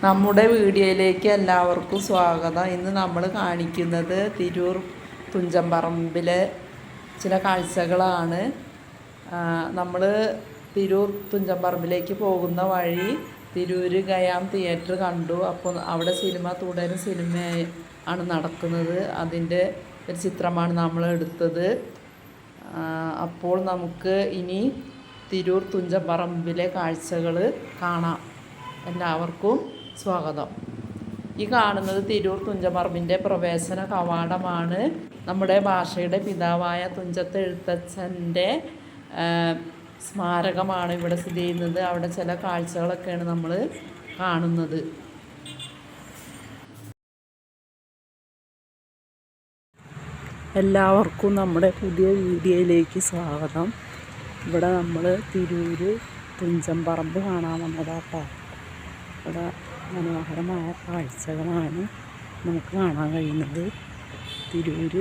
നമ്മുടെ വീഡിയോയിലേക്ക് എല്ലാവർക്കും സ്വാഗതം. ഇന്ന് നമ്മൾ കാണിക്കുന്നത് തിരൂർ തുഞ്ചൻപറമ്പിലെ ചില കാഴ്ചകളാണ്. നമ്മൾ തിരൂർ തുഞ്ചൻപറമ്പിലേക്ക് പോകുന്ന വഴി തിരൂർ ഗയാം തിയേറ്റർ കണ്ടു. അപ്പോൾ അവിടെ തുടരും സിനിമ ആണ് നടക്കുന്നത്. അതിൻ്റെ ഒരു ചിത്രമാണ് നമ്മൾ എടുത്തത്. അപ്പോൾ നമുക്ക് ഇനി തിരൂർ തുഞ്ചൻപറമ്പിലെ കാഴ്ചകൾ കാണാം. എല്ലാവർക്കും സ്വാഗതം. ഈ കാണുന്നത് തിരൂർ തുഞ്ചൻപറമ്പിൻ്റെ പ്രവേശന കവാടമാണ്. നമ്മുടെ ഭാഷയുടെ പിതാവായ തുഞ്ചത്ത് എഴുത്തച്ഛൻ്റെ സ്മാരകമാണ് ഇവിടെ സ്ഥിതി ചെയ്യുന്നത്. അവിടെ ചില കാഴ്ചകളൊക്കെയാണ് നമ്മൾ കാണുന്നത്. എല്ലാവർക്കും നമ്മുടെ പുതിയ വീഡിയോയിലേക്ക് സ്വാഗതം. ഇവിടെ നമ്മൾ തിരൂർ തുഞ്ചൻപറമ്പ് കാണാൻ വന്നതാട്ടോ. ഇവിടെ മനോഹരമായ കാഴ്ചകളാണ് നമുക്ക് കാണാൻ കഴിയുന്നത്. തിരൂർ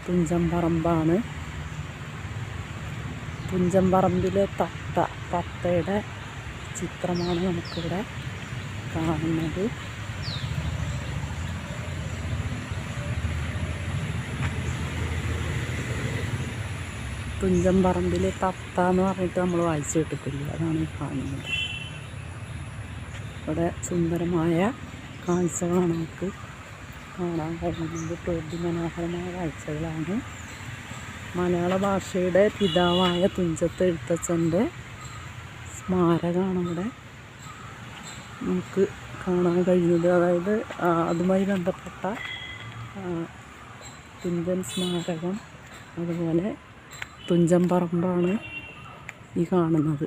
തുഞ്ചൻപറമ്പാണ്. തുഞ്ചൻപറമ്പിലെ തത്തയുടെ ചിത്രമാണ് നമുക്കിവിടെ കാണുന്നത്. തുഞ്ചൻപറമ്പിലെ തത്ത എന്ന് പറഞ്ഞിട്ട് നമ്മൾ വായിച്ചു കേട്ടിട്ടില്ല, അതാണ് ഈ കാണുന്നത്. ഇവിടെ സുന്ദരമായ കാഴ്ചകളാണ് നമുക്ക് കാണാൻ കഴിയുന്നത്. പ്രകൃതി മനോഹരമായ കാഴ്ചകളാണ്. മലയാള ഭാഷയുടെ പിതാവായ തുഞ്ചത്ത് എഴുത്തച്ഛൻ്റെ സ്മാരകമാണ് ഇവിടെ നമുക്ക് കാണാൻ കഴിയുന്നത്. അതായത് അതുമായി ബന്ധപ്പെട്ട തുഞ്ചൻ സ്മാരകം, അതുപോലെ തുഞ്ചൻപറമ്പാണ് ഈ കാണുന്നത്.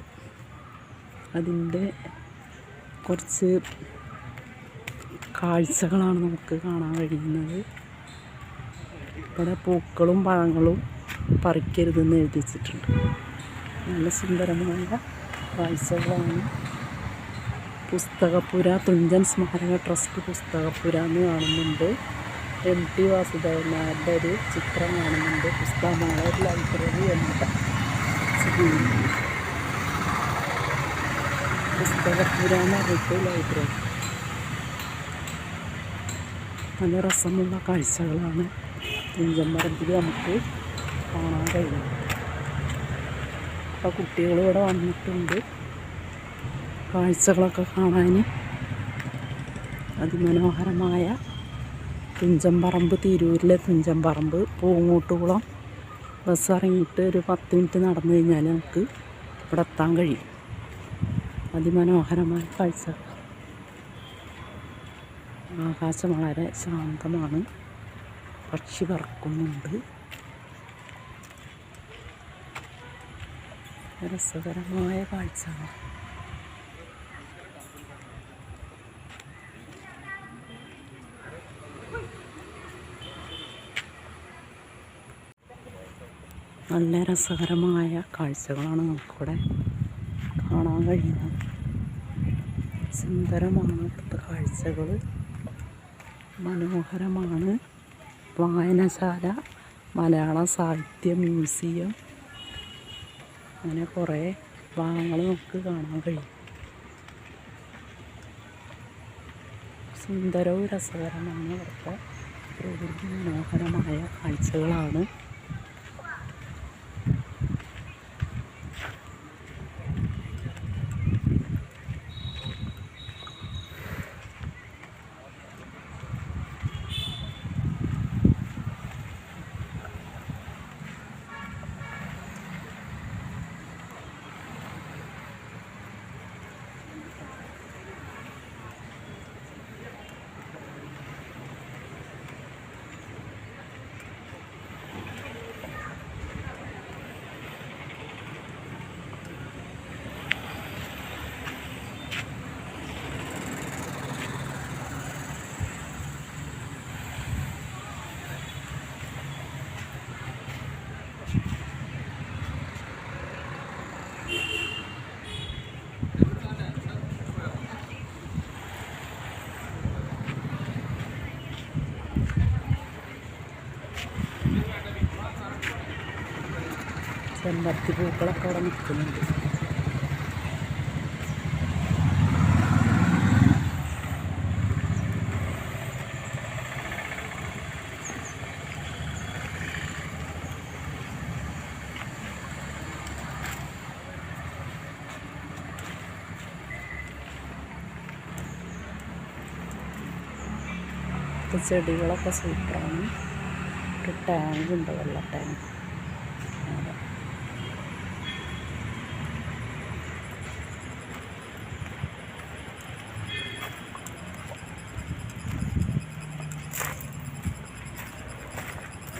അതിൻ്റെ കുറച്ച് കാഴ്ചകളാണ് നമുക്ക് കാണാൻ കഴിയുന്നത്. ഇവിടെ പൂക്കളും പഴങ്ങളും പറിക്കരുതെന്ന് എഴുതി വെച്ചിട്ടുണ്ട്. നല്ല സുന്ദരമായ കാഴ്ചകളാണ്. പുസ്തകപ്പുര, തുഞ്ചൻ സ്മാരക ട്രസ്റ്റ് പുസ്തകപ്പുര എന്ന് കാണുന്നുണ്ട്. MT വാസുദേവൻ നായരുടെ ഒരു ചിത്രം കാണുന്നുണ്ട്. പുസ്തകമായ ഒരു ലൈബ്രറി ഉണ്ട്. പുസ്തകപ്പുര എന്ന് പറഞ്ഞിട്ട് ലൈബ്രറി. നല്ല രസമുള്ള കാഴ്ചകളാണ് തുഞ്ചൻപറമ്പിൽ നമുക്ക് കാണാൻ കഴിയുന്നത്. അപ്പോൾ കുട്ടികൾ ഇവിടെ വന്നിട്ടുണ്ട് കാഴ്ചകളൊക്കെ കാണാൻ. അതിമനോഹരമായ തുഞ്ചൻപറമ്പ്, തിരൂരിലെ തുഞ്ചൻപറമ്പ്, പൂങ്ങോട്ടുകുളം ബസ് ഇറങ്ങിയിട്ട് ഒരു 10 മിനിറ്റ് നടന്നു കഴിഞ്ഞാൽ നമുക്ക് ഇവിടെ എത്താൻ കഴിയും. അതിമനോഹരമായ കാഴ്ച. ആകാശം വളരെ ശാന്തമാണ്. പക്ഷി പറക്കുന്നുണ്ട്. രസകരമായ കാഴ്ചകൾ. നല്ല രസകരമായ കാഴ്ചകളാണ് നമുക്കിവിടെ കാണാൻ കഴിയുന്നത്. സുന്ദരമാണ് ഇവിടുത്തെ കാഴ്ചകൾ, മനോഹരമാണ്. വായനശാല, മലയാള സാഹിത്യ മ്യൂസിയം, അങ്ങനെ കുറേ ഭാഗങ്ങൾ നമുക്ക് കാണാൻ കഴിയും. സുന്ദരവും രസകരമാണ് ഇവിടുത്തെ പ്രകൃതി മനോഹരമായ കാഴ്ചകളാണ്. ചെമ്പരത്തി പൂക്കളൊക്കെ അവിടെ നിൽക്കുന്നുണ്ട്. ഇവിടുത്തെ ചെടികളൊക്കെ സൂപ്പറാണ്. ഒരു ടാങ്ക് ഉണ്ട്, വെള്ള ടാങ്ക്.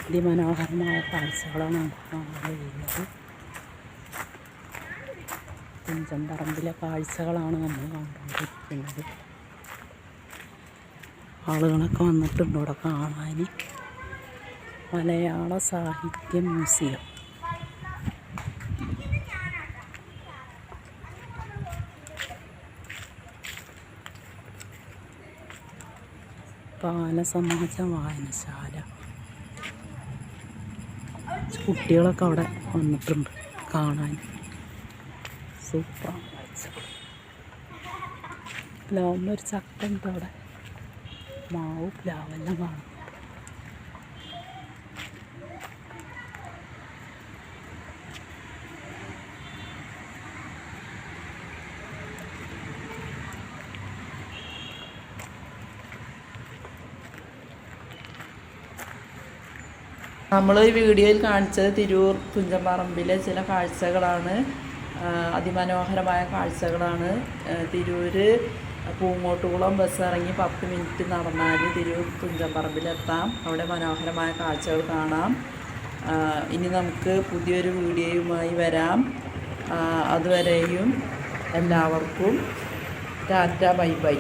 അതിമനോഹരമായ കാഴ്ചകളാണ് കാണാൻ കഴിയുന്നത്. തുഞ്ചൻ പറമ്പിലെ കാഴ്ചകളാണ് നമ്മൾ കണ്ടുകൊണ്ടിരിക്കുന്നത്. ആളുകളൊക്കെ വന്നിട്ടുണ്ട് ഇവിടെ കാണാൻ. മലയാള സാഹിത്യ മ്യൂസിയം. ബാലസമാജ വായനശാല. കുട്ടികളൊക്കെ അവിടെ വന്നിട്ടുണ്ട് കാണാൻ. സൂപ്പറാണ് കാഴ്ച. പ്ലാവിനൊരു ചക്ക ഉണ്ട് അവിടെ. മാവ് പ്ലാവെല്ലാം കാണും. നമ്മൾ ഈ വീഡിയോയിൽ കാണിച്ചത് തിരൂർ തുഞ്ചൻപറമ്പിലെ ചില കാഴ്ചകളാണ്. അതിമനോഹരമായ കാഴ്ചകളാണ്. തിരൂർ പൂങ്ങോട്ടുകുളം ബസ് ഇറങ്ങി 10 മിനിറ്റ് നടന്നാൽ തിരൂർ തുഞ്ചൻപറമ്പിലെത്താം. അവിടെ മനോഹരമായ കാഴ്ചകൾ കാണാം. ഇനി നമുക്ക് പുതിയൊരു വീഡിയോയുമായി വരാം. അതുവരെയും എല്ലാവർക്കും ടാറ്റ, ബൈ ബൈ.